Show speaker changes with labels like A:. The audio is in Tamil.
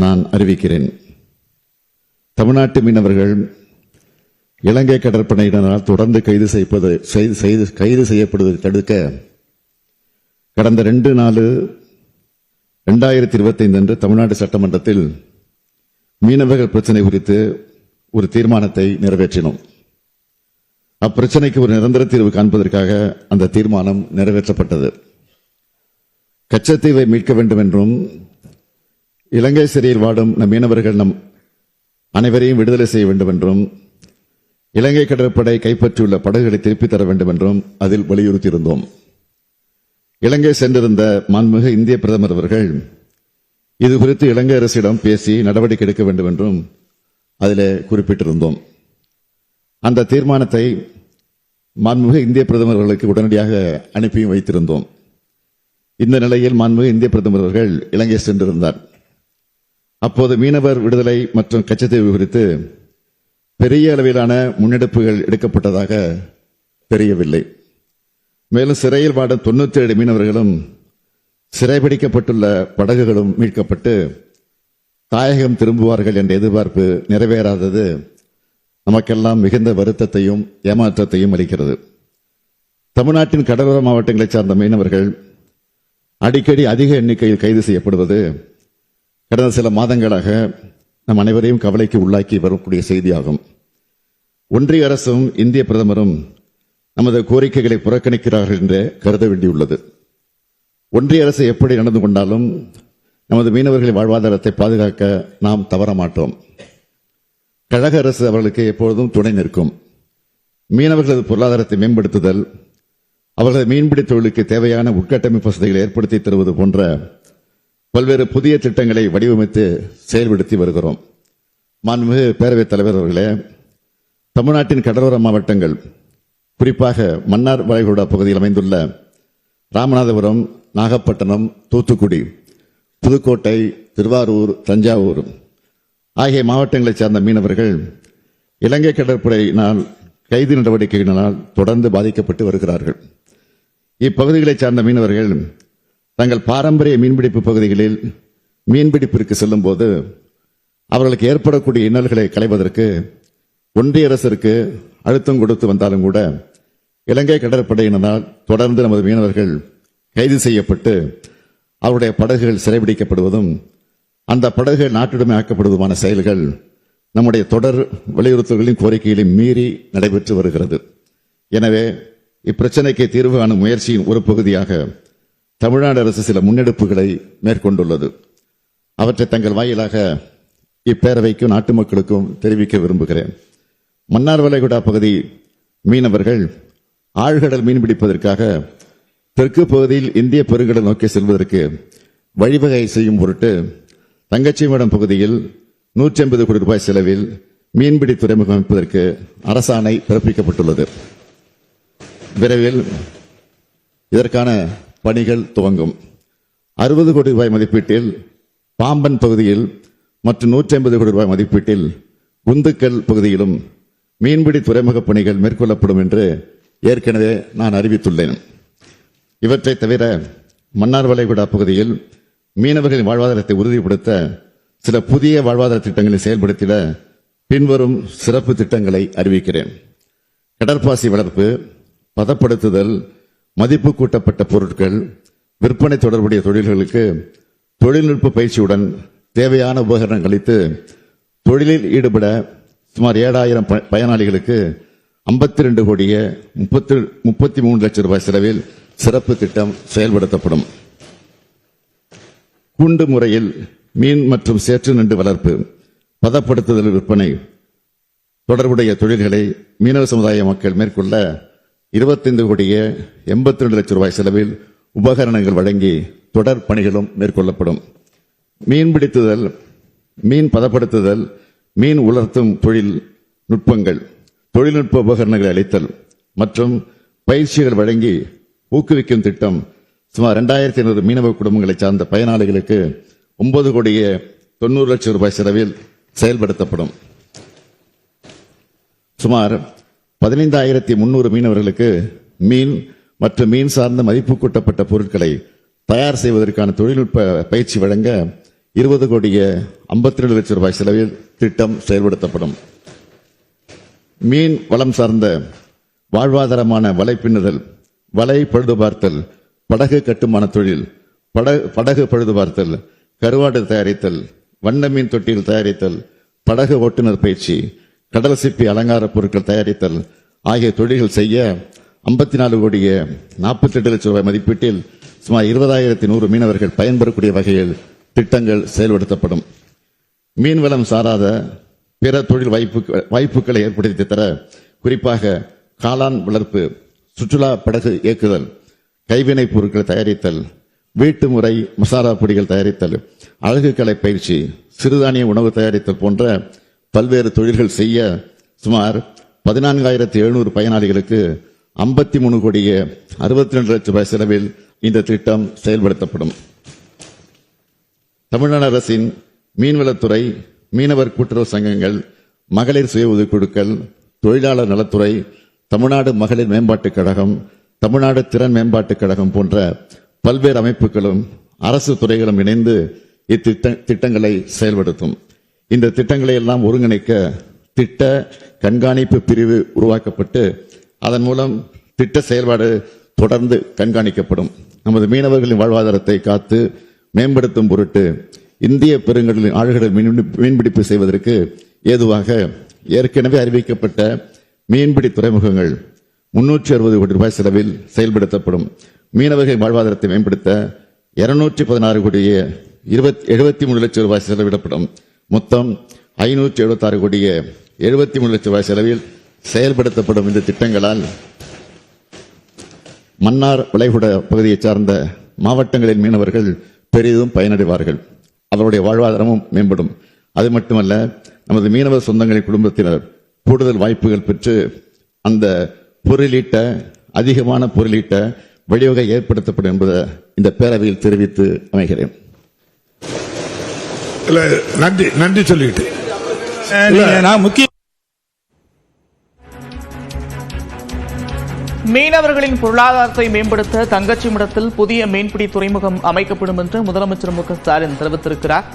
A: நான் அறிவிக்கிறேன். தமிழ்நாட்டு மீனவர்கள் இலங்கை கடற்படையினரால் தொடர்ந்து கைது செய்யப்படுவதை தடுக்க கடந்த 2/4/2025 அன்று தமிழ்நாடு சட்டமன்றத்தில் மீனவர்கள் பிரச்சனை குறித்து ஒரு தீர்மானத்தை நிறைவேற்றினோம். அப்பிரச்சனைக்கு ஒரு நிரந்தர தீர்வு காண்பதற்காக அந்த தீர்மானம் நிறைவேற்றப்பட்டது. கச்சத்தீவை மீட்க வேண்டும் என்றும் இலங்கை சிறையில் வாடும் நம் மீனவர்கள் நம் அனைவரையும் விடுதலை செய்ய வேண்டும் என்றும் இலங்கை கடற்படை கைப்பற்றியுள்ள படகுகளை திருப்பித் தர வேண்டும் என்றும் அதில் வலியுறுத்தியிருந்தோம். இலங்கை சென்றிருந்த மாண்புமிகு இந்திய பிரதமர் அவர்கள் இதுகுறித்து இலங்கை அரசிடம் பேசி நடவடிக்கை எடுக்க வேண்டும் என்றும் அதிலே குறிப்பிட்டிருந்தோம். அந்த தீர்மானத்தை மாண்புமிகு இந்திய பிரதமர் அவர்களுக்கு உடனடியாக அனுப்பியும் வைத்திருந்தோம். இந்த நிலையில் மாண்புமிகு இந்திய பிரதமர் அவர்கள் இலங்கை சென்றிருந்தார். அப்போது மீனவர் விடுதலை மற்றும் கச்சத்தீவு குறித்து பெரிய அளவிலான முன்னெடுப்புகள் எடுக்கப்பட்டதாக தெரியவில்லை. மேலும் சிறையில் வாடும் 97 மீனவர்களும் சிறைபிடிக்கப்பட்டுள்ள படகுகளும் மீட்கப்பட்டு தாயகம் திரும்புவார்கள் என்ற எதிர்பார்ப்பு நிறைவேறாதது நமக்கெல்லாம் மிகுந்த வருத்தத்தையும் ஏமாற்றத்தையும் அளிக்கிறது. தமிழ்நாட்டின் கடலோர மாவட்டங்களைச் சார்ந்த மீனவர்கள் அடிக்கடி அதிக எண்ணிக்கையில் கைது செய்யப்படுவது கடந்த சில மாதங்களாக நம் அனைவரையும் கவலைக்கு உள்ளாக்கி வரக்கூடிய செய்தியாகும். ஒன்றிய அரசும் இந்திய பிரதமரும் நமது கோரிக்கைகளை புறக்கணிக்கிறார்கள் என்று கருத வேண்டியுள்ளது. ஒன்றிய அரசு எப்படி நடந்து கொண்டாலும் நமது மீனவர்களின் வாழ்வாதாரத்தை பாதுகாக்க நாம் தவற மாட்டோம். கழக அரசு அவர்களுக்கு எப்பொழுதும் துணை நிற்கும். மீனவர்களது பொருளாதாரத்தை மேம்படுத்துதல், அவர்களது மீன்பிடி தொழிலுக்கு தேவையான உட்கட்டமைப்பு வசதிகளை ஏற்படுத்தி தருவது போன்ற பல்வேறு புதிய திட்டங்களை வடிவமைத்து செயல்படுத்தி வருகிறோம். மாண்புமிகு பேரவைத் தலைவர் அவர்களே, தமிழ்நாட்டின் கடலோர மாவட்டங்கள், குறிப்பாக மன்னார் வளைகுடா பகுதியில் அமைந்துள்ள ராமநாதபுரம், நாகப்பட்டினம், தூத்துக்குடி, புதுக்கோட்டை, திருவாரூர், தஞ்சாவூர் ஆகிய மாவட்டங்களைச் சார்ந்த மீனவர்கள் இலங்கை கடற்படையினால் கைது நடவடிக்கைகளினால் தொடர்ந்து பாதிக்கப்பட்டு வருகிறார்கள். இப்பகுதிகளைச் சார்ந்த மீனவர்கள் தங்கள் பாரம்பரிய மீன்பிடிப்பு பகுதிகளில் மீன்பிடிப்பிற்கு செல்லும் போது அவர்களுக்கு ஏற்படக்கூடிய இன்னல்களை களைவதற்கு ஒன்றிய அரசிற்கு அழுத்தம் கொடுத்து வந்தாலும் கூட இலங்கை கடற்படையினரால் தொடர்ந்து நமது மீனவர்கள் கைது செய்யப்பட்டு அவருடைய படகுகள் சிறைபிடிக்கப்படுவதும் அந்த படகுகள் நாட்டுடைமை ஆக்கப்படுவதுமான செயல்கள் நம்முடைய தொடர் வலியுறுத்தல்களின் கோரிக்கைகளை மீறி நடைபெற்று வருகிறது. எனவே இப்பிரச்சனைக்கு தீர்வு காணும் முயற்சியின் ஒரு பகுதியாக தமிழ்நாடு அரசு சில முன்னெடுப்புகளை மேற்கொண்டுள்ளது. அவற்றை தங்கள் வாயிலாக இப்பேரவைக்கும் நாட்டு மக்களுக்கும் தெரிவிக்க விரும்புகிறேன். மன்னார் வளைகுடா பகுதி மீனவர்கள் ஆழ்கடல் மீன்பிடிப்பதற்காக தெற்கு பகுதியில் இந்திய பெருங்கடல் நோக்கி செல்வதற்கு வழிவகை செய்யும் பொருட்டு தங்கச்சிமடம் பகுதியில் 150 கோடி ரூபாய் செலவில் மீன்பிடி துறைமுகம் அமைப்பதற்கு அரசாணை பிறப்பிக்கப்பட்டுள்ளது. விரைவில் இதற்கான பணிகள் துவங்கும். 60 கோடி ரூபாய் மதிப்பீட்டில் பாம்பன் பகுதியில் மற்றும் 150 கோடி ரூபாய் மதிப்பீட்டில் குந்துக்கல் பகுதியிலும் மீன்பிடி துறைமுக பணிகள் மேற்கொள்ளப்படும் என்று ஏற்கனவே நான் அறிவித்துள்ளேன். இவற்றை தவிர மன்னார் வளைகுடா பகுதியில் மீனவர்களின் வாழ்வாதாரத்தை உறுதிப்படுத்த சில புதிய வாழ்வாதார திட்டங்களை செயல்படுத்திட பின்வரும் சிறப்பு திட்டங்களை அறிவிக்கிறேன். கடற்பாசி வளர்ப்பு, பதப்படுத்துதல், மதிப்பு கூட்டப்பட்ட பொருட்கள் விற்பனை தொடர்புடைய தொழில்களுக்கு தொழில்நுட்ப பயிற்சியுடன் தேவையான உபகரணங்கள் அளித்து தொழிலில் ஈடுபட சுமார் 7000 பயனாளிகளுக்கு 52 கோடியே 33 லட்சம் ரூபாய் செலவில் சிறப்பு திட்டம் செயல்படுத்தப்படும். கூண்டு முறையில் மீன் மற்றும் சேற்று நண்டு வளர்ப்பு, பதப்படுத்துதல், விற்பனை தொடர்புடைய தொழில்களை மீனவ சமுதாய மக்கள் மேற்கொள்ள 25 கோடியே 82 லட்சம் ரூபாய் செலவில் உபகரணங்கள் வழங்கி தொடர் பணிகளும் மேற்கொள்ளப்படும். மீன்பிடித்துதல், மீன் பதப்படுத்துதல், மீன் உலர்த்தும் தொழில் நுட்பங்கள், தொழில்நுட்ப உபகரணங்களை அளித்தல் மற்றும் பயிற்சிகள் வழங்கி ஊக்குவிக்கும் திட்டம் சுமார் 2500 மீனவ குடும்பங்களை சார்ந்த பயனாளிகளுக்கு 9 கோடியே 90 லட்சம் ரூபாய் செலவில் செயல்படுத்தப்படும். சுமார் 15,300 மீனவர்களுக்கு மீன் மற்றும் மீன் சார்ந்த மதிப்பு கூட்டப்பட்ட பொருட்களை தயார் செய்வதற்கான தொழில்நுட்ப பயிற்சி வழங்க 20 கோடியே 52 லட்சம் ரூபாய் செலவில் திட்டம் செயல்படுத்தப்படும். மீன் வளம் சார்ந்த வாழ்வாதாரமான வலை பின்னுதல், வலை பழுதுபார்த்தல், படகு கட்டுமான தொழில், படகு பழுதுபார்த்தல், கருவாடு தயாரித்தல், வண்ண மீன் தொட்டியில் தயாரித்தல், படகு ஓட்டுநர் பயிற்சி, கடல் சிப்பி அலங்கார பொருட்கள் தயாரித்தல் ஆகிய தொழில்கள் செய்ய 54 கோடியே 48 லட்சம் ரூபாய் மதிப்பீட்டில் சுமார் 20,100 மீனவர்கள் பயன்பெறக்கூடிய வகையில் திட்டங்கள் செயல்படுத்தப்படும். மீன்வளம் சாராத பிற தொழில் வாய்ப்புகளை ஏற்படுத்தி தர குறிப்பாக காளான் வளர்ப்பு, சுற்றுலா படகு இயக்குதல், கைவினைப் பொருட்கள் தயாரித்தல், வீட்டு முறை மசாலா பொடிகள் தயாரித்தல், அழகு கலை பயிற்சி, சிறுதானிய உணவு தயாரித்தல் போன்ற பல்வேறு தொழில்கள் செய்ய சுமார் 14,700 பயனாளிகளுக்கு 53 கோடியே 62 லட்சம் ரூபாய் செலவில் இந்த திட்டம் செயல்படுத்தப்படும். தமிழ்நாடு அரசின் மீன்வளத்துறை, மீனவர் கூட்டுறவு சங்கங்கள், மகளிர் சுய உதவிக்குழுக்கள், தொழிலாளர் நலத்துறை, தமிழ்நாடு மகளிர் மேம்பாட்டுக் கழகம், தமிழ்நாடு திறன் மேம்பாட்டுக் கழகம் போன்ற பல்வேறு அமைப்புகளும் அரசு துறைகளும் இணைந்து இத்திட்டங்களை செயல்படுத்தும். இந்த திட்டங்களை எல்லாம் ஒருங்கிணைக்க திட்ட கண்காணிப்பு பிரிவு உருவாக்கப்பட்டு அதன் மூலம் திட்ட செயல்பாடு தொடர்ந்து கண்காணிக்கப்படும். நமது மீனவர்களின் வாழ்வாதாரத்தை காத்து மேம்படுத்தும் பொருட்டு இந்திய பெருங்கடலின் ஆழ்கடல் மீன்பிடிப்பு செய்வதற்கு ஏதுவாக ஏற்கனவே அறிவிக்கப்பட்ட மீன்பிடி துறைமுகங்கள் 360 கோடி ரூபாய் செலவில் செயல்படுத்தப்படும். மீனவர்களின் வாழ்வாதாரத்தை மேம்படுத்த 216 கோடியே 73 லட்சம் ரூபாய் செலவிடப்படும். மொத்தம் 576 கோடியே 73 லட்சம் ரூபாய் செலவில் செயல்படுத்தப்படும் இந்த திட்டங்களால் மன்னார் வளைகுட பகுதியை சார்ந்த மாவட்டங்களின் மீனவர்கள் பெரிதும் பயனடைவார்கள். அவருடைய வாழ்வாதாரமும் மேம்படும். அது மட்டுமல்ல, நமது மீனவர் சொந்தங்களின் குடும்பத்தினர் கூடுதல் வாய்ப்புகள் பெற்று அந்த அதிகமான பொருளீட்ட வழிவகை ஏற்படுத்தப்படும் என்பதை இந்த பேரவையில் தெரிவித்து அமைகிறேன்.
B: நன்றி சொல்லிட்டு
C: மீனவர்களின் பொருளாதாரத்தை மேம்படுத்த தங்கச்சிமடத்தில் புதிய மீன்பிடி துறைமுகம் அமைக்கப்படும் என்று முதலமைச்சர் மு க ஸ்டாலின் தெரிவித்திருக்கிறார்.